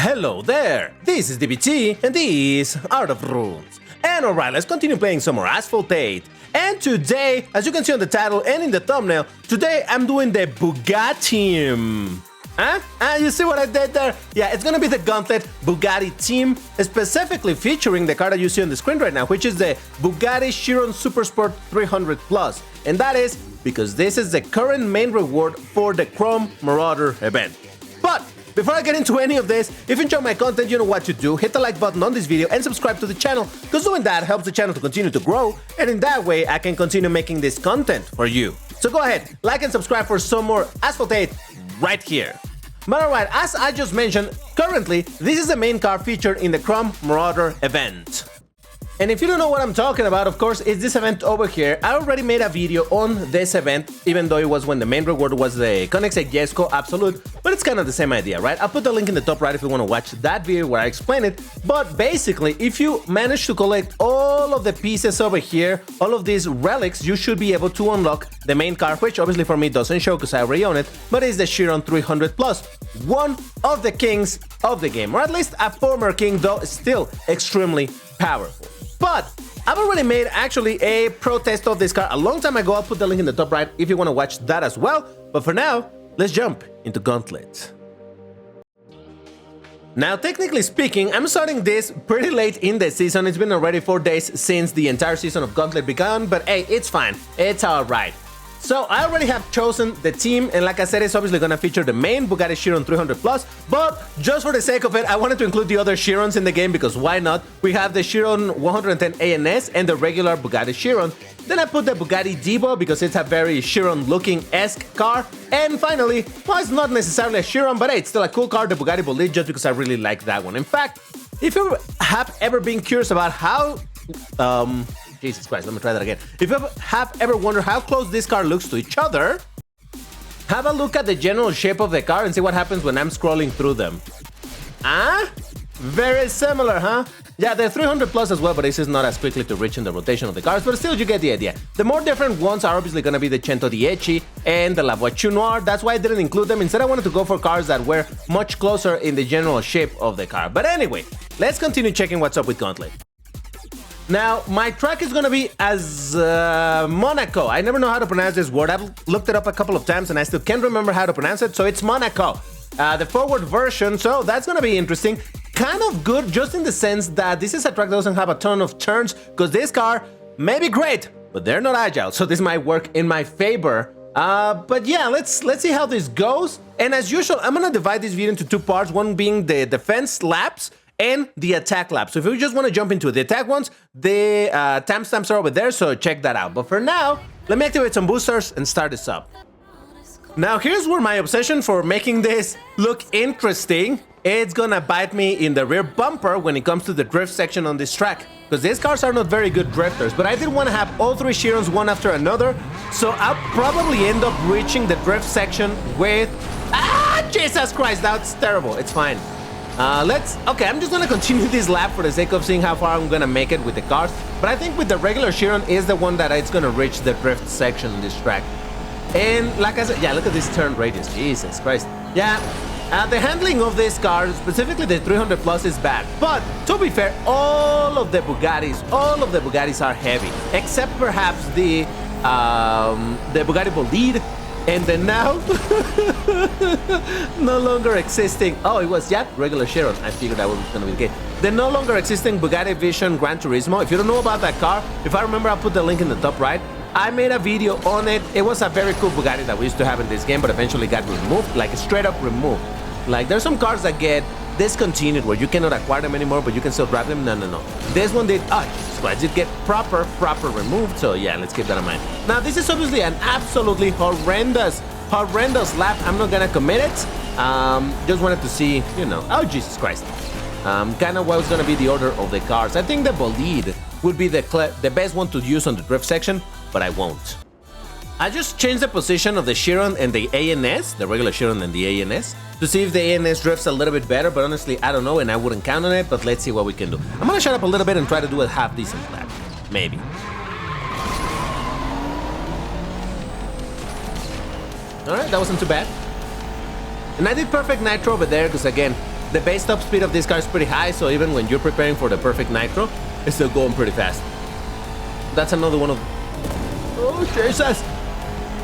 Hello there, this is DBT and this is Art of Runes. And alright, let's continue playing some more Asphalt 8. And today, as you can see on the title and in the thumbnail, today I'm doing the Bugatti. Huh? You see what I did there? Yeah, it's gonna be the Gauntlet Bugatti team, specifically featuring the car that you see on the screen right now, which is the Bugatti Chiron Supersport 300 Plus. And that is because this is the current main reward for the Chrome Marauder event. But before I get into any of this, if you enjoy my content, you know what to do. Hit the like button on this video and subscribe to the channel, because doing that helps the channel to continue to grow, and in that way I can continue making this content for you. So go ahead, like and subscribe for some more Asphalt 8 right here. But alright, as I just mentioned, currently this is the main car featured in the Chrome Marauder event. And if you don't know what I'm talking about, of course, it's this event over here. I already made a video on this event, even though it was when the main reward was the Koenigsegg Jesko Absolute, but it's kind of the same idea, right? I'll put the link in the top right if you want to watch that video where I explain it. But basically, if you manage to collect all of the pieces over here, all of these relics, you should be able to unlock the main car, which obviously for me doesn't show because I already own it, but it's the Chiron 300 Plus, one of the kings of the game, or at least a former king, though still extremely powerful. But I've already made actually a pro test of this car a long time ago. I'll put the link in the top right if you want to watch that as well. But for now, let's jump into Gauntlet. Now, technically speaking, I'm starting this pretty late in the season. It's been already 4 days since the entire season of Gauntlet began, but hey, it's fine. It's alright. So I already have chosen the team, and like I said, it's obviously gonna feature the main Bugatti Chiron 300 Plus, but just for the sake of it, I wanted to include the other Chirons in the game because why not? We have the Chiron 110 ANS and the regular Bugatti Chiron. Then I put the Bugatti Divo because it's a very Chiron-looking-esque car. And finally, well, it's not necessarily a Chiron, but hey, it's still a cool car, the Bugatti Bolide, just because I really like that one. In fact, if you have ever been curious about how... Jesus Christ, let me try that again. If you have ever wondered how close this car looks to each other, have a look at the general shape of the car and see what happens when I'm scrolling through them. Very similar, huh? Yeah, the 300 Plus as well, but this is not as quickly to reach in the rotation of the cars, but still you get the idea. The more different ones are obviously going to be the Cento Dieci and the La Voiture Noir. That's why I didn't include them. Instead, I wanted to go for cars that were much closer in the general shape of the car. But anyway, let's continue checking what's up with Gauntlet. Now, my track is gonna be as Monaco. I never know how to pronounce this word. I've looked it up a couple of times and I still can't remember how to pronounce it, so it's Monaco. The forward version, so that's gonna be interesting. Kind of good, just in the sense that this is a track that doesn't have a ton of turns, because this car may be great, but they're not agile, so this might work in my favor. But yeah, let's see how this goes. And as usual, I'm gonna divide this video into two parts, one being the defense laps and the attack lap. So if you just want to jump into the attack ones, the timestamps are over there, so check that out. But for now, let me activate some boosters and start this up. Now here's where my obsession for making this look interesting, it's gonna bite me in the rear bumper when it comes to the drift section on this track. Because these cars are not very good drifters, but I did want to have all three Chirons one after another, so I'll probably end up reaching the drift section with... Jesus Christ, that's terrible, it's fine. Okay, I'm just gonna continue this lap for the sake of seeing how far I'm gonna make it with the cars. But I think with the regular Chiron is the one that it's gonna reach the drift section on this track. And like I said, yeah, look at this turn radius, Jesus Christ. Yeah, the handling of this car, specifically the 300 Plus, is bad. But to be fair, all of the Bugattis are heavy, except perhaps the Bugatti Bolide. And then now, no longer existing, oh, it was, yeah, regular Chiron. I figured that was going to be the case. The no longer existing Bugatti Vision Gran Turismo. If you don't know about that car, if I remember, I'll put the link in the top right. I made a video on it. It was a very cool Bugatti that we used to have in this game, but eventually got removed, like straight up removed. Like, there's some cars that get discontinued where you cannot acquire them anymore, but you can still drive them. No. This one did, Jesus Christ, did get proper removed. So yeah, let's keep that in mind. Now, this is obviously an absolutely horrendous lap. I'm not gonna commit it. Just wanted to see, you know, oh, Jesus Christ. Kind of what was gonna be the order of the cars. I think the Bolide would be the best one to use on the drift section, but I won't. I just changed the position of the Chiron and the ANS, the regular Chiron and the ANS, to see if the ANS drifts a little bit better, but honestly, I don't know, and I wouldn't count on it, but let's see what we can do. I'm gonna shut up a little bit and try to do a half-decent lap. Maybe. Alright, that wasn't too bad. And I did perfect nitro over there, because again, The base top speed of this car is pretty high, so even when you're preparing for the perfect nitro, it's still going pretty fast. That's another one of... Oh, Jesus!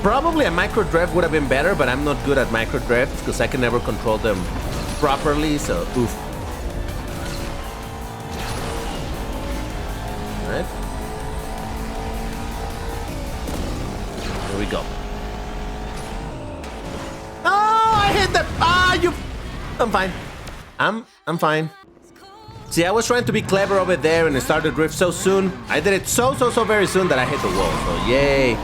Probably a micro drift would have been better, but I'm not good at micro drifts because I can never control them properly, so oof. Alright. Here we go. Oh, I hit the... you... I'm fine. I'm fine. See, I was trying to be clever over there and start the drift so soon. I did it so very soon that I hit the wall, so yay.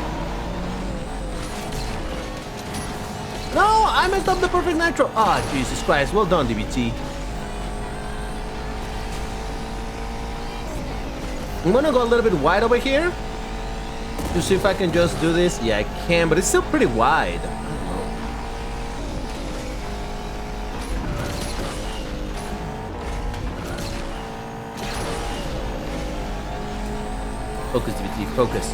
No, I messed up the perfect nitro. Oh, Jesus Christ. Well done, DBT. I'm gonna go a little bit wide over here to see if I can just do this. Yeah, I can, but it's still pretty wide. Focus, DBT, focus.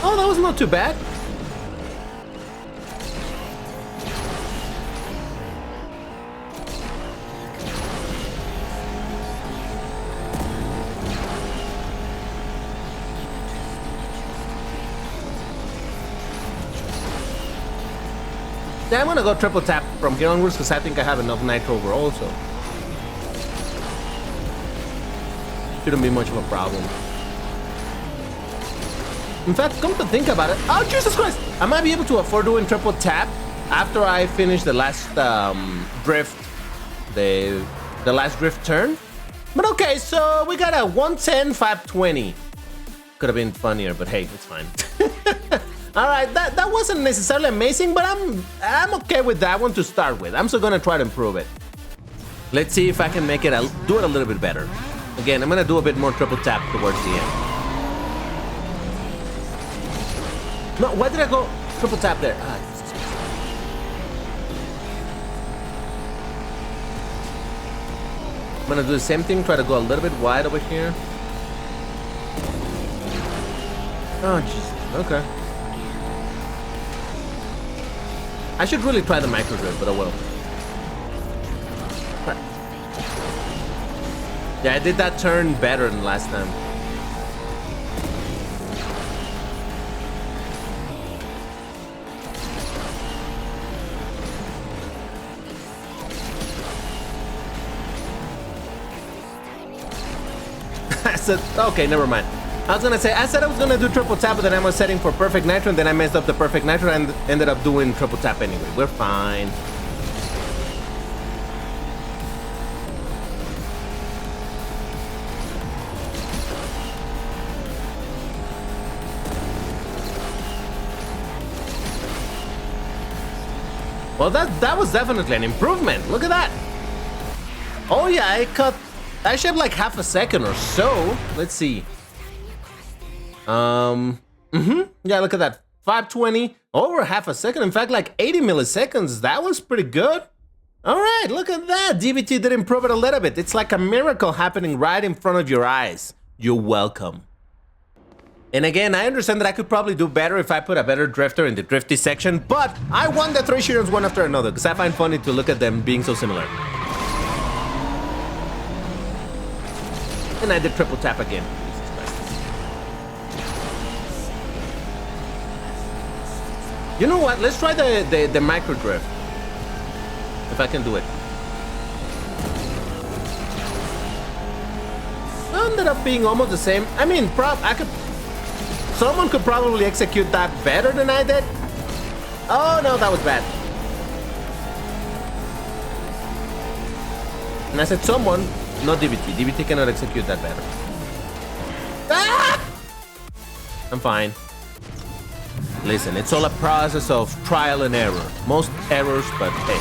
Oh, that was not too bad. Yeah, I'm gonna go triple tap from here onwards because I think I have enough nitro overall, so shouldn't be much of a problem. In fact, come to think about it, oh Jesus Christ, I might be able to afford doing triple tap after I finish the last drift, the last drift turn. But okay, so we got a 110, 520. Could have been funnier, but hey, it's fine. All right, that wasn't necessarily amazing, but I'm okay with that one to start with. I'm still gonna try to improve it. Let's see if I can make it do it a little bit better. Again, I'm gonna do a bit more triple tap towards the end. No, why did I go triple tap there? I'm gonna do the same thing, try to go a little bit wide over here. Oh, jeez. Okay. I should really try the micro drift, but I will. Yeah, I did that turn better than last time. I said, okay, never mind. I was gonna say, I said I was gonna do triple tap, but then I was setting for perfect nitro, and then I messed up the perfect nitro and ended up doing triple tap anyway. We're fine. Well, that was definitely an improvement. Look at that. Oh yeah, I shaved like half a second or so. Let's see. Yeah, look at that. 520, over half a second. In fact, like 80 milliseconds. That was pretty good. All right, look at that. DBT did improve it a little bit. It's like a miracle happening right in front of your eyes. You're welcome. And again, I understand that I could probably do better if I put a better drifter in the drifty section, but I won the 3 CHIRONS one after another because I find funny to look at them being so similar. And I did triple tap again. You know what? Let's try the micro drift. If I can do it. It ended up being almost the same. I mean, someone could probably execute that better than I did. Oh no, that was bad. And I said someone, not DBT. DBT cannot execute that better. Ah! I'm fine. Listen, it's all a process of trial and error. Most errors, but hey.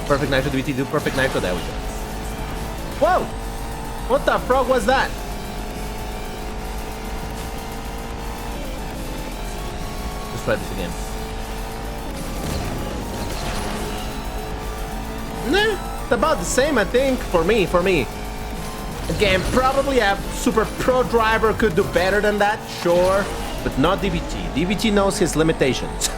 Perfect nitro, DBT, do perfect nitro, there we go. Whoa! What the frog was that? Let's try this again. Nah, it's about the same, I think, for me. Again, probably a super pro driver could do better than that, sure. but not DBT. DBT knows his limitations.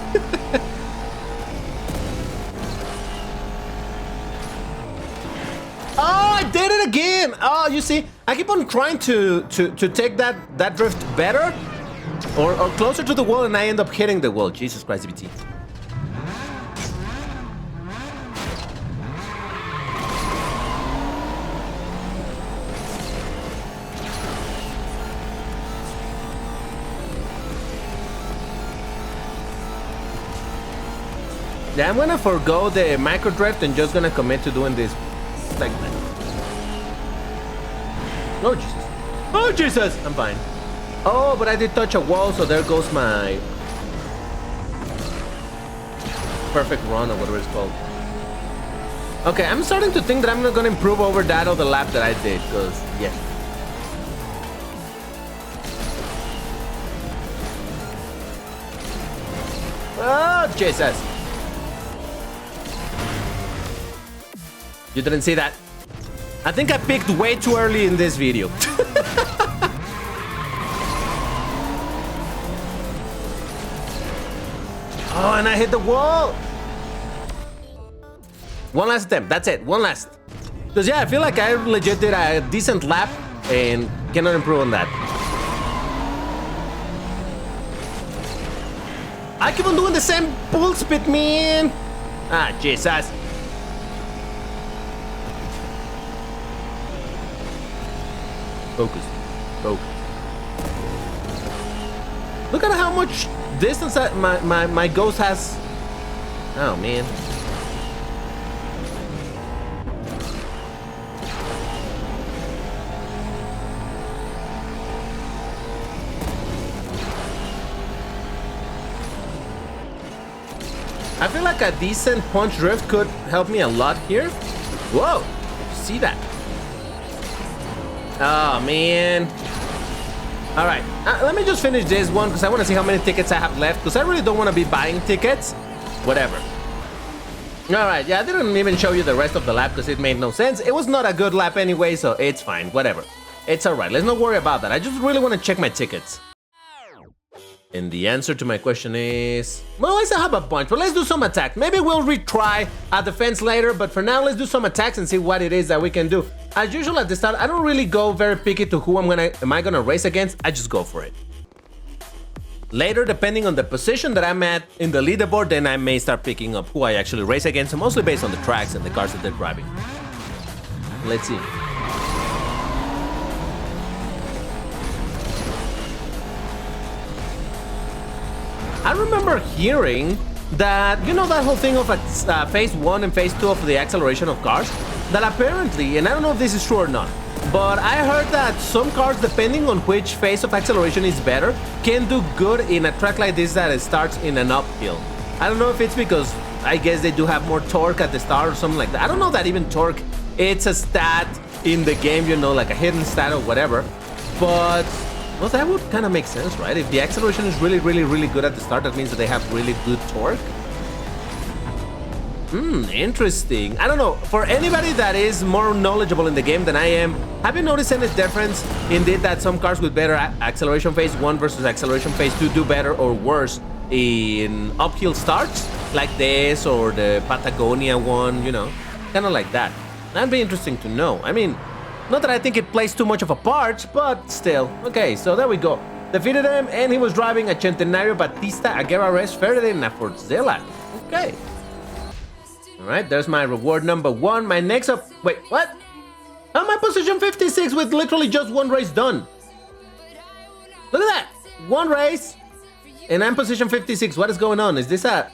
Oh, I did it again! Oh, you see, I keep on trying to take that drift better or closer to the wall, and I end up hitting the wall. Jesus Christ, DBT. Yeah, I'm gonna forego the micro drift and just gonna commit to doing this segment. Oh Jesus! Oh Jesus! I'm fine. Oh, but I did touch a wall, so there goes my perfect run or whatever it's called. Okay, I'm starting to think that I'm not gonna improve over that other lap that I did, because yeah. Oh Jesus! You didn't see that? I think I picked way too early in this video. Oh, and I hit the wall. One last attempt. That's it. One last. Because yeah, I feel like I legit did a decent lap and cannot improve on that. I keep on doing the same bull spit, man. Ah, Jesus. Focus. Focus. Look at how much distance that my ghost has. Oh, man. I feel like a decent punch drift could help me a lot here. Whoa. See that? Oh, man. All right, let me just finish this one because I want to see how many tickets I have left, because I really don't want to be buying tickets. Whatever. All right, yeah, I didn't even show you the rest of the lap because it made no sense. It was not a good lap anyway, so it's fine. Whatever. It's all right. Let's not worry about that. I just really want to check my tickets. And the answer to my question is... well, I still have a bunch, but let's do some attack. Maybe we'll retry a defense later, but for now, let's do some attacks and see what it is that we can do. As usual at the start, I don't really go very picky to who am I gonna race against. I just go for it. Later, depending on the position that I'm at in the leaderboard, then I may start picking up who I actually race against, mostly based on the tracks and the cars that they're driving. Let's see. I remember hearing that, you know, that whole thing of phase 1 and phase 2 of the acceleration of cars, that apparently, and I don't know if this is true or not, but I heard that some cars, depending on which phase of acceleration is better, can do good in a track like this that it starts in an uphill. I don't know if it's because I guess they do have more torque at the start or something like that. I don't know that even torque, it's a stat in the game, you know, like a hidden stat or whatever, but... well, that would kind of make sense, right? If the acceleration is really, really, really good at the start, that means that they have really good torque. Interesting. I don't know. For anybody that is more knowledgeable in the game than I am, have you noticed any difference indeed that some cars with better acceleration phase 1 versus acceleration phase 2 do better or worse in uphill starts? Like this or the Patagonia one, you know? Kind of like that. That'd be interesting to know. I mean... not that I think it plays too much of a part, but still. Okay, so there we go. Defeated him, and he was driving a Centenario Batista Aguera Res Verde in a Forzilla. Okay. Alright, there's my reward number 1. My next up... wait, what? I'm at position 56 with literally just one race done. Look at that! One race, and I'm position 56. What is going on? Is this a...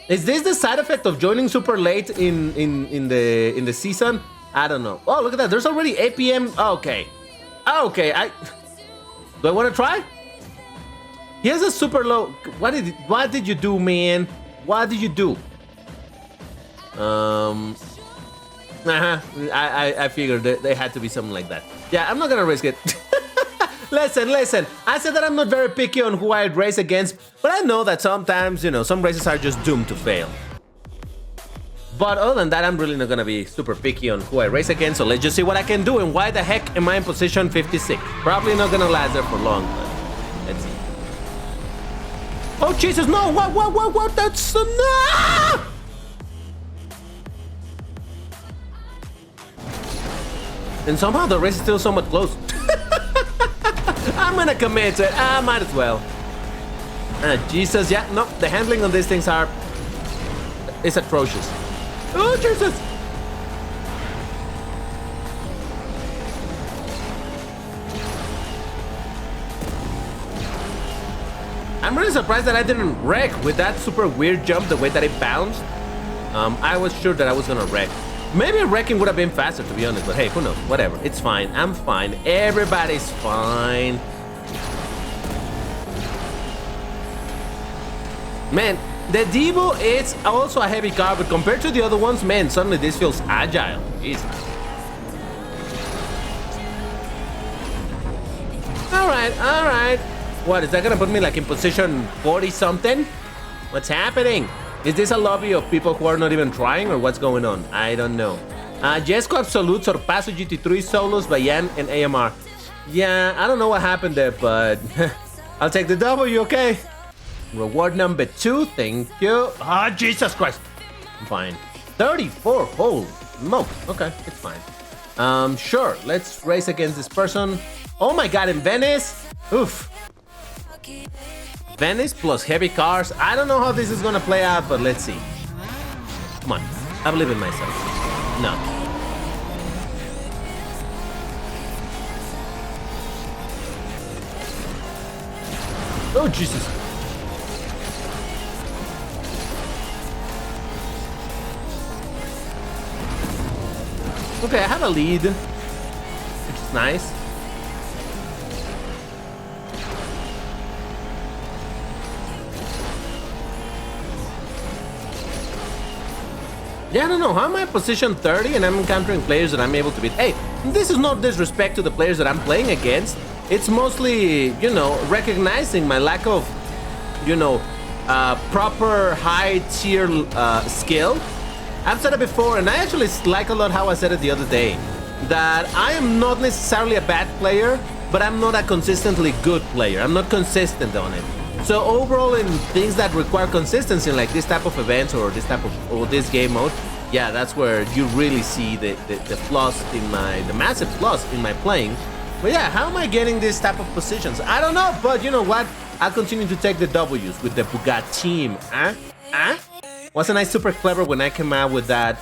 is this the side effect of joining super late in the season? I don't know. Oh, look at that. There's already 8 p.m. Okay. Okay, do I want to try? He has a super low... what did you do, man? What did you do? I figured they had to be something like that. Yeah, I'm not gonna risk it. Listen. I said that I'm not very picky on who I'd race against, but I know that sometimes, you know, some races are just doomed to fail. But other than that, I'm really not gonna be super picky on who I race against, so let's just see what I can do. And why the heck am I in position 56? Probably not gonna last there for long, but let's see. Oh, Jesus, no! What? That's... No! And somehow the race is still somewhat close. I'm gonna commit to it. I might as well. Jesus, yeah, no, the handling on these things is atrocious. Oh, Jesus! I'm really surprised that I didn't wreck with that super weird jump, the way that it bounced. I was sure that I was gonna wreck. Maybe wrecking would have been faster, to be honest, but hey, who knows? Whatever, it's fine. I'm fine. Everybody's fine. Man, the Devo is also a heavy car, but compared to the other ones, man, suddenly this feels agile. Jesus. All right. What, is that gonna put me like in position 40 something? What's happening? Is this a lobby of people who are not even trying, or what's going on? I don't know. Jesco Absolute, Sorpaso GT3, Solos, Bayan, and AMR. Yeah, I don't know what happened there, but I'll take the W, okay? Reward number 2, thank you. Ah, Jesus Christ. I'm fine. 34, holy smoke. Okay, it's fine. Sure, let's race against this person. Oh my God, in Venice? Oof. Venice plus heavy cars. I don't know how this is gonna play out, but let's see. Come on, I believe in myself. No. Oh, Jesus. Okay, I have a lead, which is nice. Yeah, I don't know, how am I position 30 and I'm encountering players that I'm able to beat? Hey, this is not disrespect to the players that I'm playing against. It's mostly, you know, recognizing my lack of, you know, proper high tier skill. I've said it before, and I actually like a lot how I said it the other day, that I am not necessarily a bad player, but I'm not a consistently good player. I'm not consistent on it. So overall, in things that require consistency, like this type of events or this type of this game mode, yeah, that's where you really see the flaws in the massive flaws in my playing. But yeah, how am I getting this type of positions? I don't know, but you know what? I'll continue to take the W's with the Bugatti team. Wasn't I super clever when I came out with that?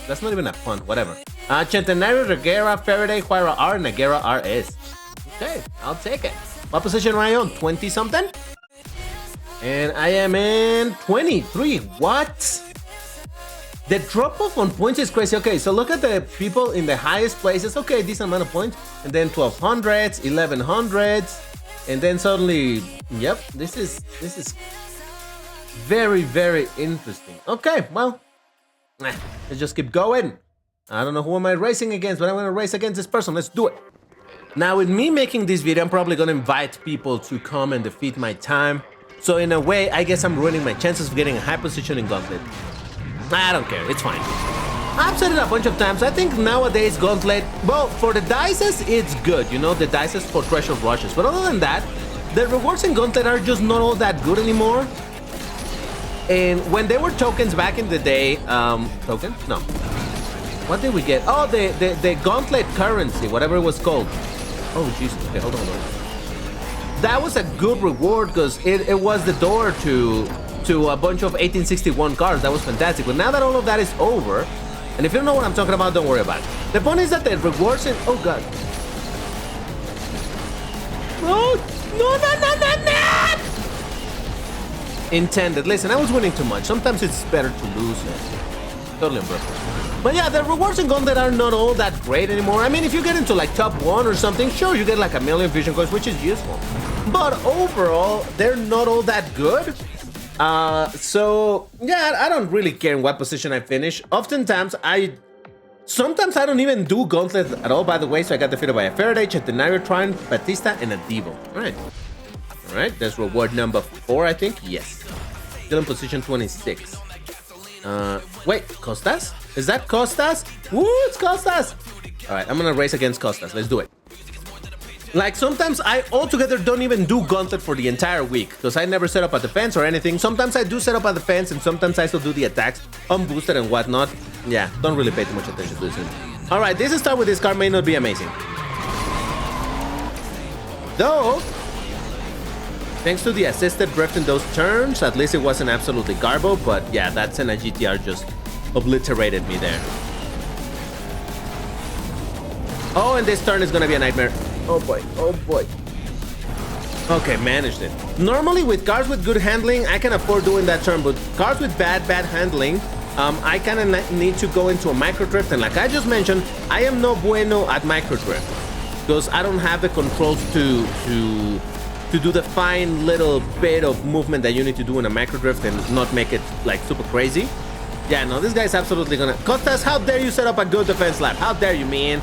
That's not even a pun, whatever. Centenario, Reguera, Faraday, Huayra R, Naguera RS. Okay, I'll take it. What position am I on? 20 something? And I am in 23. What? The drop off on points is crazy. Okay, so look at the people in the highest places. Okay, decent amount of points. And then 1200s, 1100s. And then suddenly, yep, this is very, very interesting. Okay, well, let's just keep going. I don't know who am I racing against, but I'm gonna race against this person. Let's do it. Now, with me making this video, I'm probably gonna invite people to come and defeat my time. So in a way, I guess I'm ruining my chances of getting a high position in Gauntlet. I don't care, it's fine. I've said it a bunch of times. I think nowadays Gauntlet, well, for the dices, it's good. You know, the dices for treasure rushes. But other than that, the rewards in Gauntlet are just not all that good anymore. And when they were tokens back in the day, tokens? No. What did we get? Oh, the Gauntlet currency, whatever it was called. Oh, Jesus. Okay, hold on. That was a good reward because it was the door to a bunch of 1861 cars. That was fantastic. But now that all of that is over, and if you don't know what I'm talking about, don't worry about it. The point is that the rewards in... Oh, God. No. Intended. Listen, I was winning too much. Sometimes it's better to lose. Totally impressive. But yeah, the rewards in Gauntlet are not all that great anymore. I mean, if you get into like top 1 or something, sure, you get like a million vision coins, which is useful. But overall, they're not all that good. So yeah, I don't really care in what position I finish. Oftentimes, sometimes I don't even do Gauntlet at all, by the way. So I got defeated by a Faraday, Centenario, Trine, Batista, and a Devo. All right, that's reward number 4, I think. Yes. Still in position 26. Wait, Costas? Is that Costas? Woo, it's Costas! Alright, I'm gonna race against Costas. Let's do it. Like, sometimes I altogether don't even do Gauntlet for the entire week, because I never set up a defense or anything. Sometimes I do set up a defense, and sometimes I still do the attacks unboosted and whatnot. Yeah, don't really pay too much attention to this. Alright, this start with this card may not be amazing. Though, thanks to the assisted drift in those turns, at least it wasn't absolutely garbo, but yeah, that Senna GTR just obliterated me there. Oh, and this turn is gonna be a nightmare. Oh boy, oh boy. Okay, managed it. Normally with cards with good handling, I can afford doing that turn, but cards with bad handling, I kind of need to go into a micro drift, and like I just mentioned, I am no bueno at micro drift because I don't have the controls to do the fine little bit of movement that you need to do in a micro drift and not make it like super crazy. Yeah, no, this guy's absolutely gonna... Costas, how dare you set up a good defense lap? How dare you, man?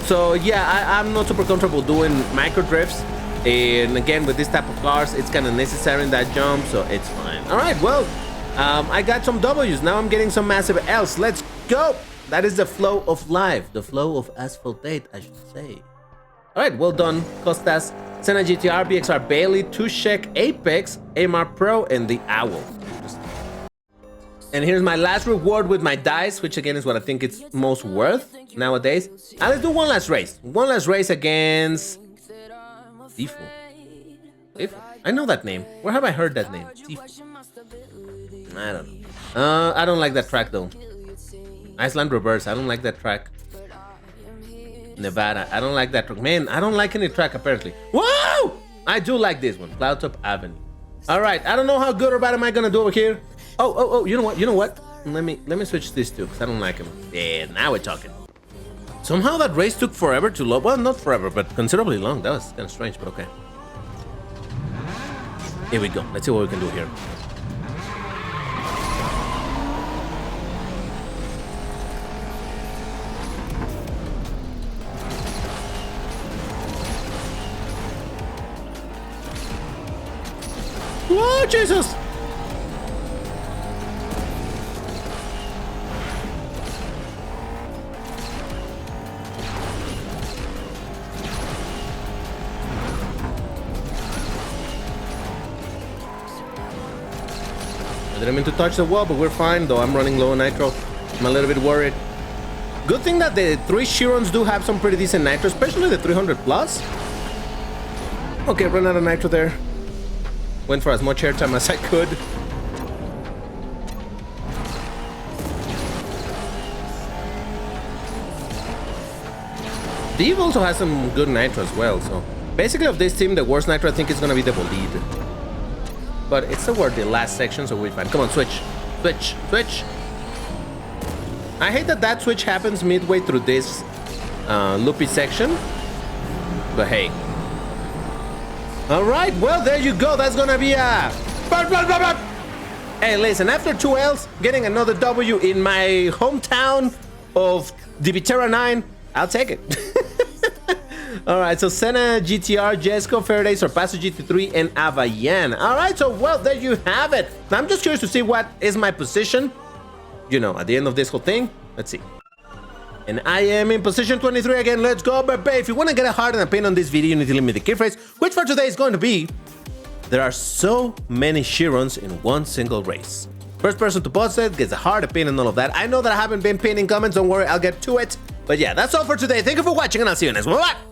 So yeah, I'm not super comfortable doing micro drifts, and again with this type of cars it's kind of necessary in that jump, so it's fine. All right, well, I got some W's. Now I'm getting some massive L's. Let's go. That is the flow of life, the flow of Asphalt 8, I should say. All right, well done, Costas. Senna GTR, BXR Bailey, Tushek, Apex, AMR Pro, and the Owl. And here's my last reward with my dice, which again is what I think it's most worth nowadays. And let's do one last race. One last race against... Tifu. Tifu? I know that name. Where have I heard that name? Tifu. I don't know. I don't like that track though. Iceland Reverse, I don't like that track. Nevada, I don't like that track. Man, I don't like any track apparently. Whoa! I do like this one. Cloudtop Avenue. Alright, I don't know how good or bad am I gonna do over here. Oh, you know what? Let me switch this too, because I don't like him. Yeah, now we're talking. Somehow that race took forever to load. Well, not forever, but considerably long. That was kind of strange, but okay. Here we go. Let's see what we can do here. Whoa, Jesus! I didn't mean to touch the wall, but we're fine, though I'm running low on nitro. I'm a little bit worried. Good thing that the 3 CHIRONS do have some pretty decent nitro, especially the 300 plus. Okay, run out of nitro there. Went for as much airtime as I could. Dave also has some good nitro as well, so basically of this team, the worst nitro I think is gonna be the Bolide. But it's toward the last section, so we're fine. Come on, switch. Switch. Switch. I hate that that switch happens midway through this loopy section. But hey. Alright, well, there you go. That's gonna be a... Hey, listen, after 2 L's, getting another W in my hometown of Divitera 9, I'll take it. Alright, so Senna, GTR, Jesco, Faraday, Sorpasso GT3, and Avayan. Alright, so well, there you have it. Now, I'm just curious to see what is my position, you know, at the end of this whole thing. Let's see. And I am in position 23 again. Let's go, baby. If you want to get a heart and a pin on this video, you need to leave me the key phrase, which for today is going to be, there are so many CHIRONS in one single race. First person to post it gets a heart, a pin, and all of that. I know that I haven't been pinning comments. Don't worry, I'll get to it. But yeah, that's all for today. Thank you for watching, and I'll see you next one. Bye-bye.